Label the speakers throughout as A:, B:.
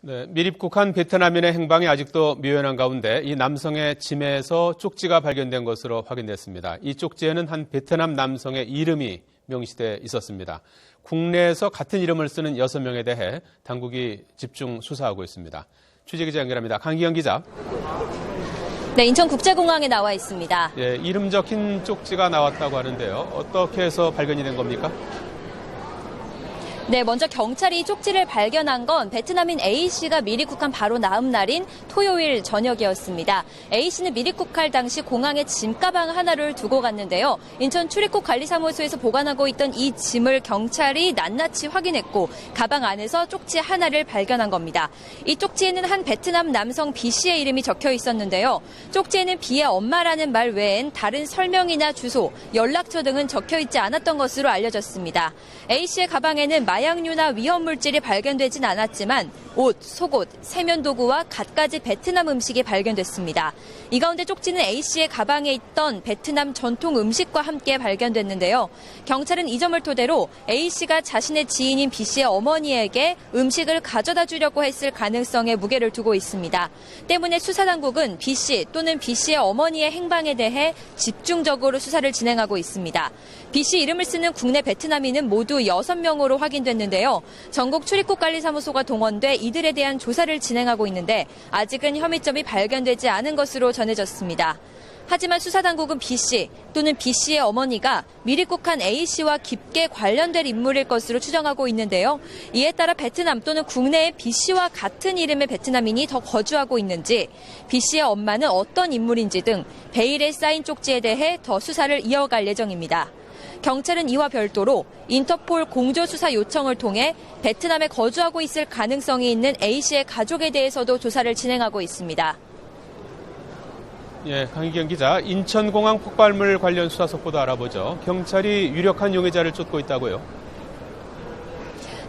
A: 네, 미입국한 베트남인의 행방이 아직도 묘연한 가운데 이 남성의 짐에서 쪽지가 발견된 것으로 확인됐습니다. 이 쪽지에는 한 베트남 남성의 이름이 명시돼 있었습니다. 국내에서 같은 이름을 쓰는 6명에 대해 당국이 집중 수사하고 있습니다. 취재기자 연결합니다. 강기영 기자.
B: 네, 인천국제공항에 나와 있습니다.
A: 예, 이름 적힌 쪽지가 나왔다고 하는데요. 어떻게 해서 발견이 된 겁니까?
B: 네, 먼저 경찰이 쪽지를 발견한 건 베트남인 A씨가 미입국한 바로 다음 날인 토요일 저녁이었습니다. A씨는 미입국할 당시 공항에 짐가방 하나를 두고 갔는데요. 인천 출입국 관리사무소에서 보관하고 있던 이 짐을 경찰이 낱낱이 확인했고 가방 안에서 쪽지 하나를 발견한 겁니다. 이 쪽지에는 한 베트남 남성 B씨의 이름이 적혀 있었는데요. 쪽지에는 B의 엄마라는 말 외엔 다른 설명이나 주소, 연락처 등은 적혀 있지 않았던 것으로 알려졌습니다. A씨의 가방에는 마약류나 위험물질이 발견되진 않았지만 옷, 속옷, 세면도구와 갖가지 베트남 음식이 발견됐습니다. 이 가운데 쪽지는 A씨의 가방에 있던 베트남 전통 음식과 함께 발견됐는데요. 경찰은 이 점을 토대로 A씨가 자신의 지인인 B씨의 어머니에게 음식을 가져다 주려고 했을 가능성에 무게를 두고 있습니다. 때문에 수사당국은 B씨 또는 B씨의 어머니의 행방에 대해 집중적으로 수사를 진행하고 있습니다. B씨 이름을 쓰는 국내 베트남인은 모두 6명으로 확인됐는데요. 전국 출입국관리사무소가 동원돼 이들에 대한 조사를 진행하고 있는데 아직은 혐의점이 발견되지 않은 것으로 전해졌습니다. 하지만 수사당국은 B씨 또는 B씨의 어머니가 미입국한 A씨와 깊게 관련될 인물일 것으로 추정하고 있는데요. 이에 따라 베트남 또는 국내에 B씨와 같은 이름의 베트남인이 더 거주하고 있는지, B씨의 엄마는 어떤 인물인지 등 베일에 쌓인 쪽지에 대해 더 수사를 이어갈 예정입니다. 경찰은 이와 별도로 인터폴 공조수사 요청을 통해 베트남에 거주하고 있을 가능성이 있는 A씨의 가족에 대해서도 조사를 진행하고 있습니다.
A: 예, 강희경 기자, 인천공항 폭발물 관련 수사 속보도 알아보죠. 경찰이 유력한 용의자를 쫓고 있다고요?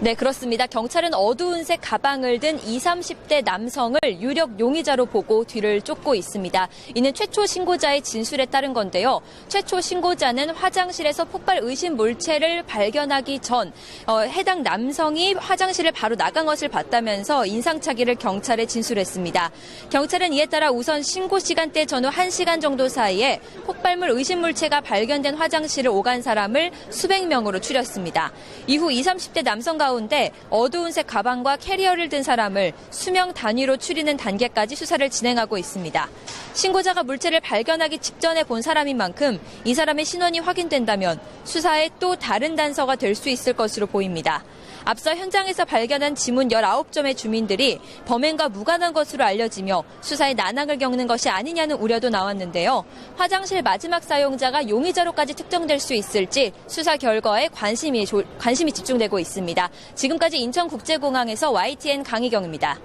B: 네, 그렇습니다. 경찰은 어두운 색 가방을 든 20, 30대 남성을 유력 용의자로 보고 뒤를 쫓고 있습니다. 이는 최초 신고자의 진술에 따른 건데요. 최초 신고자는 화장실에서 폭발 의심 물체를 발견하기 전 해당 남성이 화장실을 바로 나간 것을 봤다면서 인상착의를 경찰에 진술했습니다. 경찰은 이에 따라 우선 신고 시간대 전후 1시간 정도 사이에 폭발물 의심 물체가 발견된 화장실을 오간 사람을 수백 명으로 추렸습니다. 이후 20, 30대 남성 가운데 어두운 색 가방과 캐리어를 든 사람을 수명 단위로 추리는 단계까지 수사를 진행하고 있습니다. 신고자가 물체를 발견하기 직전에 본 사람인 만큼 이 사람의 신원이 확인된다면 수사에 또 다른 단서가 될 수 있을 것으로 보입니다. 앞서 현장에서 발견한 지문 19점의 주민들이 범행과 무관한 것으로 알려지며 수사에 난항을 겪는 것이 아니냐는 우려도 나왔는데요. 화장실 마지막 사용자가 용의자로까지 특정될 수 있을지 수사 결과에 관심이 집중되고 있습니다. 지금까지 인천국제공항에서 YTN 강희경입니다.